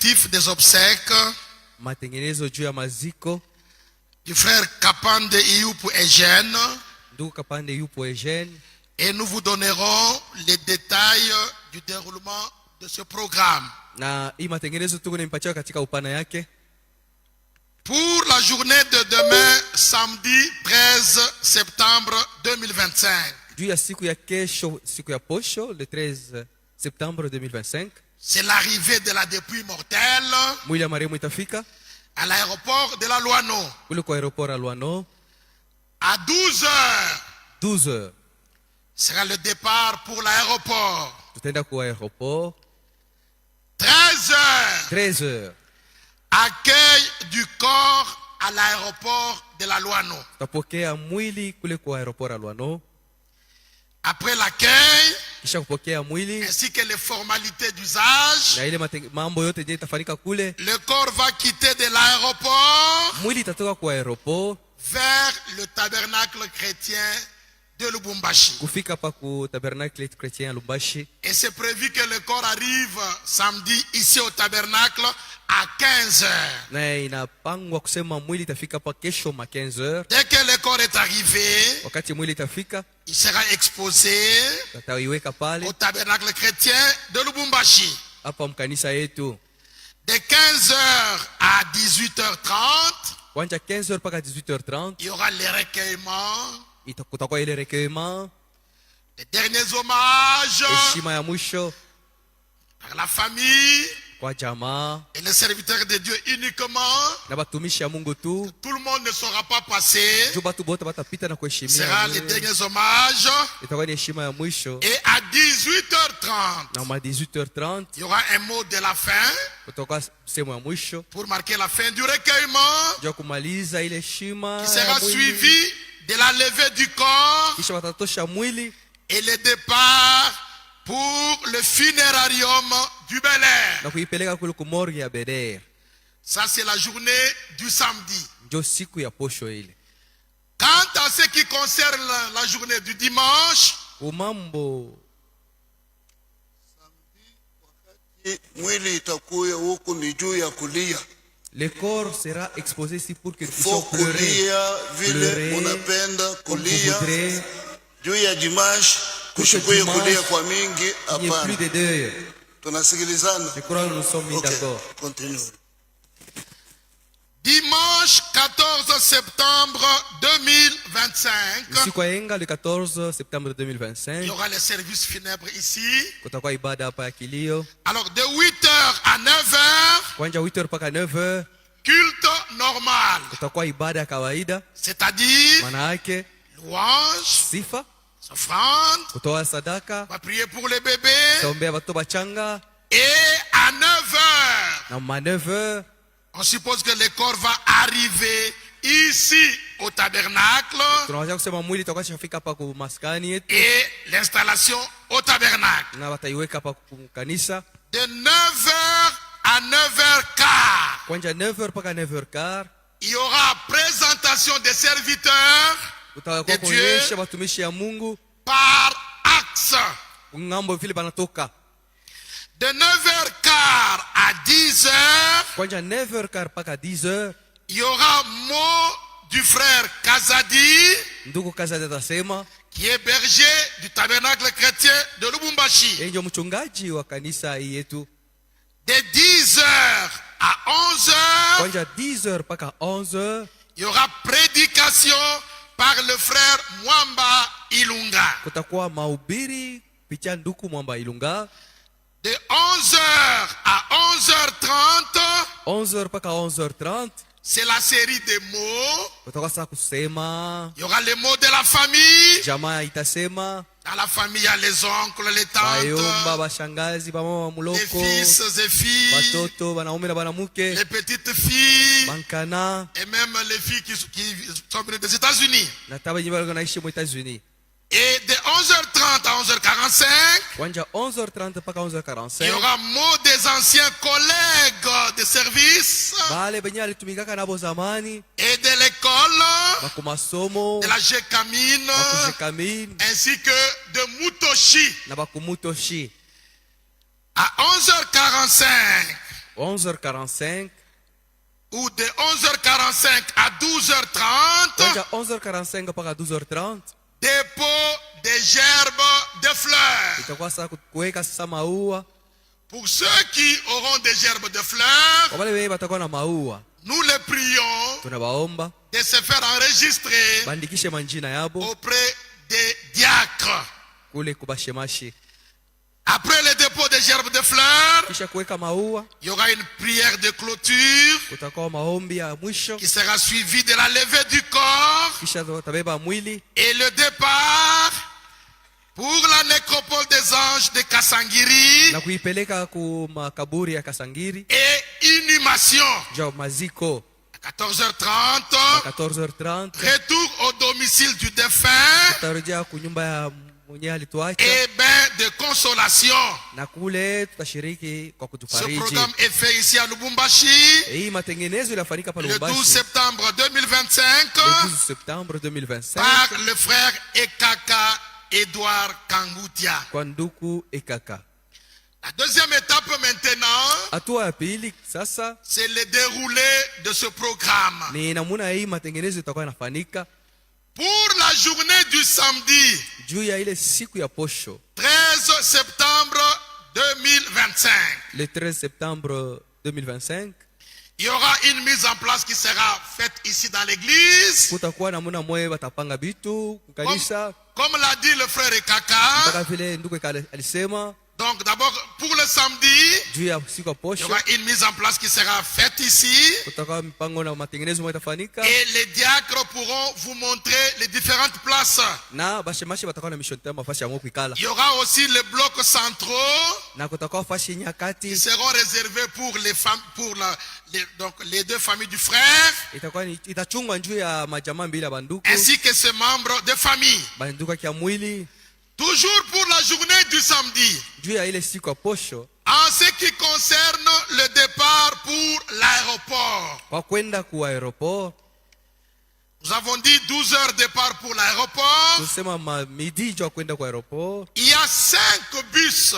préparatifs des obsèques matengenezo juu ya maziko. du frère Kapande Iyupu Eugène, Ndugu Kapande yupo Eugène, et nous vous donnerons les détails du déroulement de ce programme. na hii matengenezo tuko nimpatia katika upana yake. Pour la journée de demain, samedi 13 septembre 2025, Juu ya siku ya kesho, siku ya posho, le 13 septembre 2025, c'est l'arrivée de la dépouille mortelle mwili ya marehemu itafika à l'aéroport de la Loano kule kwa aeroport ya Luano. à 12 heures. 12h Sera le départ pour l'aéroport. tutaenda kwa aeroport. 13 heures, 13h accueil du corps à l'aéroport de la Loano. tutapokea mwili kule kwa aeroport ya Luano. Après l'accueil, Kisha kupokea mwili ainsi que les formalités d'usage, na ile mambo yote je itafanyika kule, le corps va quitter de l'aéroport mwili itatoka kwa aeroport vers le tabernacle chrétien de Lubumbashi. kufika pa ku tabernacle chrétien ya Lubumbashi. Et c'est prévu que le corps arrive samedi ici au tabernacle à 15 heures. Na inapangwa kusema mwili itafika pa kesho ma 15h. Dès que le corps est arrivé, Wakati mwili itafika il sera exposé tutaiweka pale au tabernacle chrétien de Lubumbashi. hapa mkanisa yetu De 15 heures à 18h30, kuanzia 15h mpaka 18h30. il y aura les recueillements, Kutakuwa ile recueillement, les derniers hommages heshima ya mwisho par la famille kwa jamaa et les serviteurs de Dieu uniquement. na batumishi ya Mungu tu. Tout le monde ne saura pas passer. Juu batu bote batapita na Ce kuheshimia sera les Mungu. derniers hommages. Itakuwa ni heshima ya mwisho, Et à 18h30, na ma 18h30 il y aura un mot de la fin kutoka sehemu ya mwisho pour marquer la fin du recueillement, juu ya kumaliza ile heshima qui ya sera mwili. suivi de la levée du corps Kisha watatosha mwili et le départ pour le funérarium du Bel Air. na kuipeleka kule kumorgue ya Bel-Air. Ça, c'est la journée du samedi. Ndio siku ya posho ile. Quant à ce qui concerne la journée du dimanche, Umambo mwili itakuya huku ni juu ya kulia. le corps sera exposé ici pour que nous Faut puissions pleurer. kulia vile Pleurer unapenda comme vous kulia. voudrez. Juu ya dimash Pour que kushikuye dimanche, kulia kwa mingi, il n'y ait plus hapana. de deuil. Tunasikilizana? Je crois que nous sommes mis Okay, d'accord. continue. dimanche 14 septembre 2025, Siku ya Yenga le 14 septembre il y 2025 aura les services funèbres ici. kutakuwa ibada hapa ya kilio Alors de 8h à 9h, kuanzia 8h mpaka 9h. culte normal, Kutakuwa ibada ya kawaida, c'est-à-dire maana yake louange, sifa, offrande, kutoa sadaka, on va prier pour les bébés. taombea watoto bachanga. Et à 9h, Na ma 9h on suppose que le corps va arriver ici au tabernacle tunaweza kusema mwili itakuwa shafika hapa kwa maskani yetu et l'installation au tabernacle. na wataiweka hapa kwa kanisa De 9h à 9h15, kuanzia 9h mpaka 9h15. il y aura présentation des serviteurs Kutakuwa de kuonyesha Dieu watumishi ya Mungu par axe. ngambo vile banatoka De 9h15 à 10h, kuanzia 9h15 mpaka 10h. il y aura mot du frère Kazadi, Ndugu kazi atasema, qui est berger du tabernacle chrétien de Lubumbashi. yeye ndio mchungaji wa kanisa hii yetu. De 10h à 11h, Kuanzia 10h mpaka 11h il y aura prédication par le frère Mwamba Ilunga. kutakuwa mahubiri picha nduku Mwamba Ilunga. De 11h à 11h30, 11h mpaka 11h30 c'est la série des mots. kutakuwa sasa kusema, Il y aura les mots de la famille. jamaa itasema, Dans la famille, il y a les oncles, les bayomba, tantes, bashangazi, bamama wa les muloko, fils et filles, batoto, banaume na banamuke, les petites filles, bankana et même les filles qui sont venues des États-Unis. na taba nyingi walikuwa naishi mu États-Unis. Et de 11h30 à 11h45, Kuanzia 11h30 mpaka il y 11h45 aura mot des anciens collègues de service bale benye alitumikaka nabo zamani et de l'école, bakumasomo de la Gécamine, bakujekamini ainsi que de Mutoshi. na bakumutoshi. À 11h45, 11h45 ou de 11h45 à 12h30, kuanzia 11h45 mpaka 12h30 dépôt des gerbes de fleurs. itakuwa sasa kuweka sasa maua. Pour ceux qui auront des gerbes de fleurs, Kwa wale wenye watakuwa na maua nous les prions tunawaomba de se faire enregistrer bandikishe manjina yabo auprès des diacres. kule kubashemashi. Après le dépôt des gerbes de fleurs, Kisha kuweka maua il y aura une prière de clôture kutakuwa maombi ya mwisho, qui sera suivie de la levée du corps kisha watabeba mwili et le départ pour la nécropole des anges de Kasangiri na kuipeleka ku makaburi ya Kasangiri et inhumation. ja maziko À 14h30, 14h30 retour au domicile du défunt tutarejea kunyumba ya mwenye alituacha, et bain de consolation. na kule tutashiriki kwa Ce kutufariji. programme est fait ici à Lubumbashi Hii matengenezo ilifanyika pale le 12 Lubumbashi septembre le 2025 12 septembre 2025 par le frère Ekaka Edouard Kangutia. kwa nduku Ekaka. La deuxième étape maintenant, Hatua ya pili sasa c'est le déroulé de ce programme. ni namuna hii matengenezo itakuwa inafanyika Pour la journée du samedi juu ya ile siku ya posho 13 septembre 2025, le 13 septembre 2025 il y aura une mise en place qui sera faite ici dans l'église. kutakuwa namuna mwe watapanga vitu kukanisa Comme l'a dit le frère Ekaka, mpaka vile ndugu Ekaka alisema. donc d'abord pour le samedi, Juu ya siku ya il y posho aura une mise en place qui sera faite ici. kutakuwa mipango na matengenezo mwe itafanyika, Et les diacres pourront vous montrer les différentes places. na bashemashi watakuwa na mishontea mafasi ya mwe kuikala, Il y aura aussi les blocs centraux na kutakuwa fasi yenye qui kati seront réservés pour les femmes, pour donc les deux familles du frère, itakuwa itachungwa juu ya majamaa mbili ya banduku ainsi que ses membres de famille. banduku kia mwili Toujours pour la journée du samedi. juu ya ile siku ya posho En ce qui concerne le départ pour l'aéroport, kwa kwenda ku aeroport. nous avons dit 12 heures départ pour l'aéroport. Tusema midi juu ya kwenda ku aeroport. Il y a 5 bus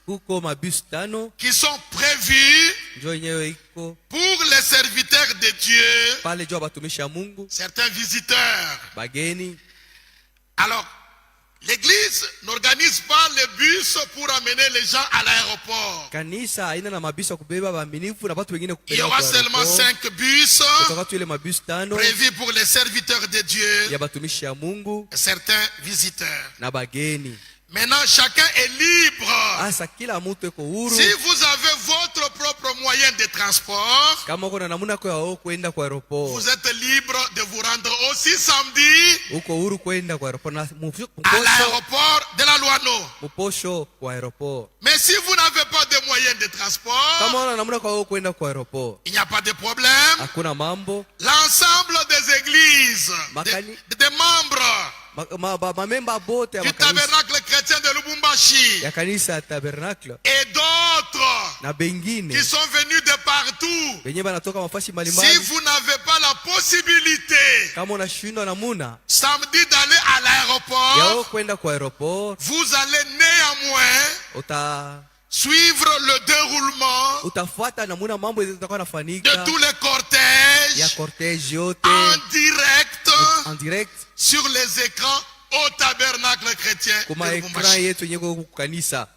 Kuko mabus 5 qui sont prévus njo yenyewe iko pour les serviteurs de Dieu, pale juu ya batumishi ya Mungu, certains visiteurs. bageni. Alors, l'église n'organise pas les bus pour amener les gens à l'aéroport. Kanisa haina na mabisi ya kubeba waaminifu na watu wengine Il y kupeleka aura kwa seulement aeroport. 5 bus Kutakuwa tu ile mabus 5 prévus pour les serviteurs de Dieu ya batumishi ya Mungu et certains visiteurs. na bageni. Maintenant, chacun est libre. Asa kila mtu eko huru. Si vous avez votre propre moyen de transport, Kama uko na namuna kwa kwenda kwa aeroport, vous êtes libre de vous rendre aussi samedi uko huru kwenda kwa aeroport na à l'aéroport de la Loano. muposho kwa aeroport. Mais si vous n'avez pas de moyens de transport, Kama una namuna kwa kwenda kwa aeroport, il n'y a pas de problème. hakuna mambo. L'ensemble des églises, Makani- des membres Mamemba bote ya du makanisa tabernacle chrétien de Lubumbashi ya kanisa ya tabernacle et d'autres na bengine qui sont venus de partout, wenye banatoka mafasi si mbalimbali, vous n'avez pas la possibilité kama unashindwa namuna samedi d'aller à l'aéroport, yao kwenda kwa aeroport, vous allez néanmoins suivre le déroulement utafuata namuna mambo itakuwa de nafanyika tous les ya cortèges cortège yote en direct en direct sur les écrans au tabernacle chrétien kuma de ekran Lubumbashi. yetu yenye kwa kukanisa.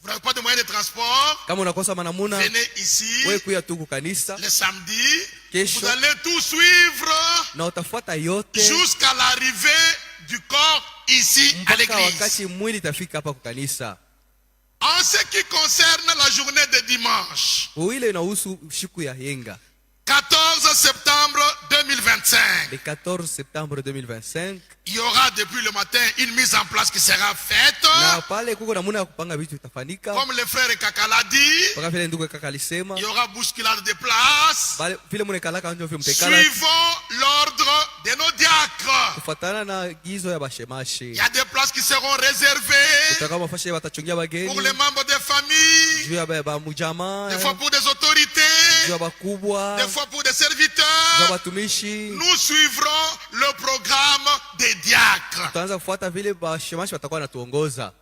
Vous n'avez pas de moyen de transport, Kama unakosa manamuna, venez ici wewe kuya tu kukanisa le samedi. Kesho. Vous allez tout suivre na utafuata yote jusqu'à l'arrivée du corps ici à mpaka l'église. wakati mwili itafika hapa kukanisa. En ce qui concerne la journée de dimanche, Ile inahusu siku ya yenga 14 septembre 2025, le 14 septembre 2025, il y aura depuis le matin une mise en place qui sera faite. na pale kuko namuna ya kupanga vitu itafanika Comme le frère Kaka l'a dit, mpaka vile ndugu kaka alisema il y aura bousculade de place. pale vile munekalaka njo vile mtekala Suivons l'ordre de nos diacres. kufuatana na gizo ya Il bashemashi. y a des places qui seront réservées Kutaka mafashe watachungia pour bageni les membres des familles, juu ya ba mujama, des fois pour des autorités, juu ya bakubwa, des fois pour des juu ya serviteurs. batumishi. Nous suivrons le programme des diacres. Tutaanza kufuata vile bashemashi watakuwa natuongoza.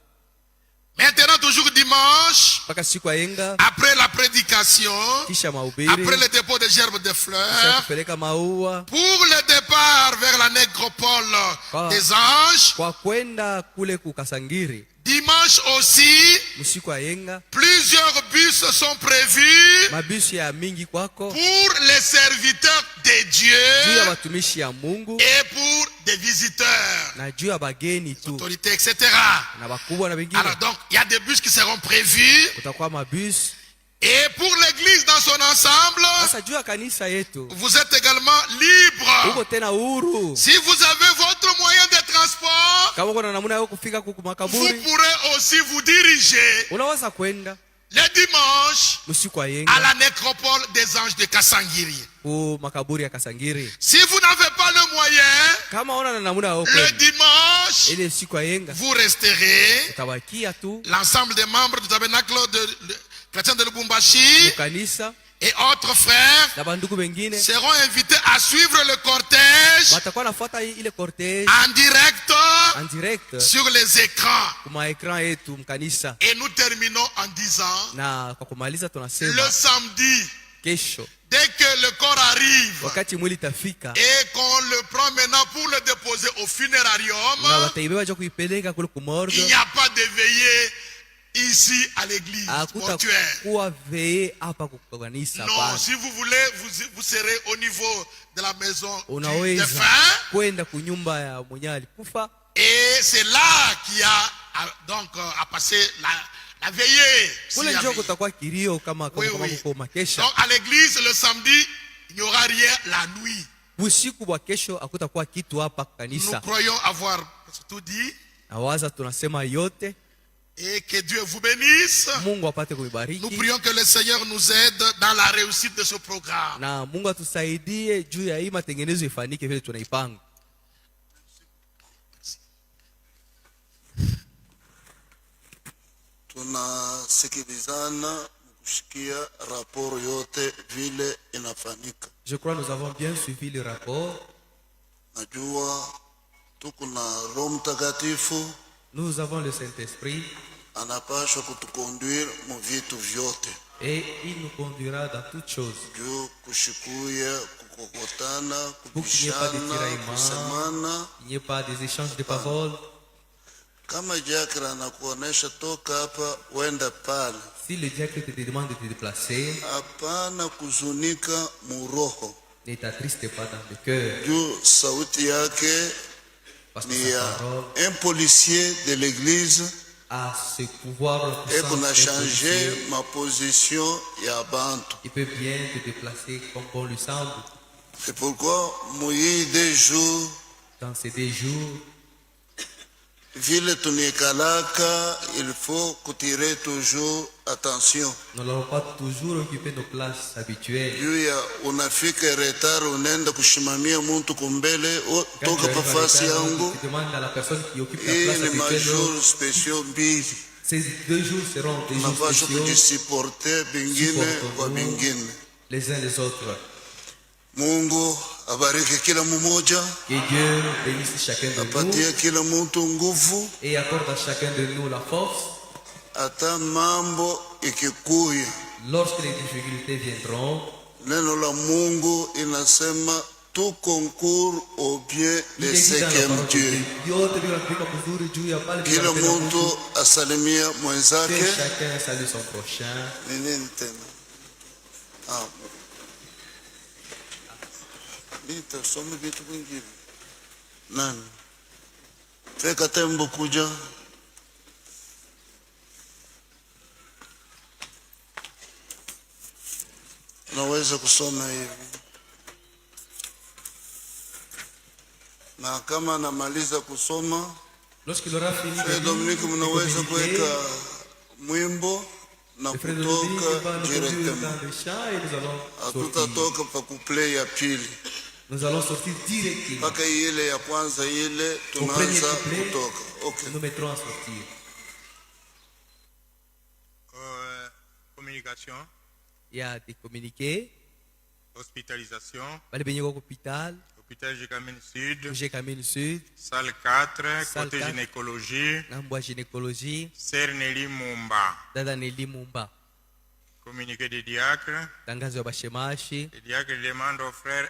Maintenant, toujours dimanche, mpaka siku ya yenga, après la prédication, kisha mahubiri, après le dépôt des gerbes de kisha fleurs, kupeleka maua pour le départ vers la nécropole Ah. des anges, kwa kwenda kule kukasangiri. dimanche aussi, Msiku ya yenga plusieurs bus sont prévus mabisi ya mingi kwako pour les serviteurs de juu ya Dieu watumishi ya Mungu et pour des visiteurs, na juu ya bageni tu autorités, etc. na bakubwa na wengine. Alors donc, il y a des bus qui seront prévus. Kutakuwa mabus. Et pour l'église dans son ensemble, Sasa juu ya kanisa yetu vous êtes également libre. uko tena huru. Si vous avez votre moyen de transport, Kama kuna namna ya kufika vous kumakaburi, pourrez aussi vous diriger unaweza kwenda le dimanche msiku ya à yenga la nécropole des anges de Kasangiri. ku makaburi ya Kasangiri. Si vous n'avez pas le moyen, Kama una na namna ya le kwenda dimanche, ile siku ya yenga, vous resterez. utabakia tu L'ensemble des membres du tabernacle chrétien de Lubumbashi kanisa et autres frères na bandugu wengine seront invités à suivre le cortège batakuwa nafuata ile cortege en direct en direct sur les écrans. kuma ekran yetu mkanisa. Et nous terminons en disant, Na kwa kumaliza le tunasema samedi, kesho dès que le corps arrive wakati mwili tafika et qu'on le prend maintenant pour le déposer au na funérarium, wataibeba ja kuipeleka kule il n'y kumorgue, a pas de veillée ici à l'église akuta mortuaire. kuwa vee hapa kwa kanisa. Non, Hapana, si vous voulez, vous serez au niveau de la maison du unaweza défunt. kwenda kunyumba ya mwenye alikufa, Et c'est là qu'il y a donc à passer la veillée. s'il kule y a njoo veillée. kutakuwa kilio kama Oui, kama oui. kuko makesha. Donc à l'église le samedi, il n'y aura rien la nuit. Usiku wa kesho hakutakuwa kitu hapa Nous kanisa. croyons avoir tout dit Nawaza tunasema yote. et que Dieu vous bénisse. Mungu apate Nous kuibariki prions que le Seigneur nous aide dans la réussite de ce programme. na Mungu atusaidie juu ya hii matengenezo ifanyike vile tunaipanga. tunasikilizana kushikia raporo yote vile inafanyika. Je crois que nous avons bien suivi le rapport. Najua tuko na Roho Mtakatifu Nous avons le Saint-Esprit anapaswa kutukonduire mu vitu vyote et il nous conduira dans toutes choses. juu kushikuya kukokotana Pour qu'il n'y ait pas de kubishana tiraillement, kusemana. il n'y ait pas des échanges de paroles. Kama Jakra anakuonesha toka hapa wenda pale, Si le diacre te demande de te déplacer, hapana kuzunika muroho ne t'attriste pas dans le cœur, juu sauti yake parce que ni sa ya parole un policier de l'église a ce pouvoir et puissant qu'on a d'un changé policier. ma position ya bantu. Il peut bien te déplacer comme bon lui semble. C'est pourquoi mouyi des jours Dans ces 2 jours, vile tunikalaka, il faut kutire toujours attention. nous n'allons pas toujours occuper nos places habituelles. Juu ya unafika retard unaenda kushimamia muntu kumbele Quand toka tu arrives à pafasi l'état, yangu. tu demandes à la personne qui occupe la Hii place ni habituelle. majour spéciaux mbili, Ces 2 jours seront des jours unapaswa spéciaux, kujisiporte bingine kwa bingine. les uns les autres. Mungu abariki kila mmoja, Que Dieu bénisse chacun de nous apatie kila muntu nguvu, et accorde à chacun de nous la force. hata mambo ikikuya. Lorsque les difficultés viendront, Neno la Mungu inasema tout concourt au bien il de est dit ceux dans qui la aiment parole de Dieu. Dieu, yote vinafika kuzuri juu ya pale Kila vinapenda muntu Mungu. asalimia Que mwenzake. chacun salue son prochain. Ni nini tena? Nitasoma vitu vingine. Nani? Feka tembo kuja. Naweza kusoma hivi. Na kama namaliza kusoma, Lorsqu'il aura fini de Frère Dominique, lire et mnaweza communiquer, kuweka mwimbo na le frère Dominique va kutoka nous conduire directement. dans le champ et nous allons sortir. Hatutatoka pa kuplay ya pili Nous allons sortir directement. mpaka ile ya kwanza ile Au premier tunaanza couplet, kutoka. Okay. nous mettrons à sortir. Communication, Il y a des communiqués, hospitalisation, bali benye kwa hôpital, Hôpital Jekamine Sud, Jekamine Sud, salle 4, Salle côté 4. gynécologie, ngambo ya gynécologie, Sœur Nelly Mumba. dada Nelly Mumba. Communiqué des diacres. Tangazo ya bashemashi. Les diacres demandent aux frères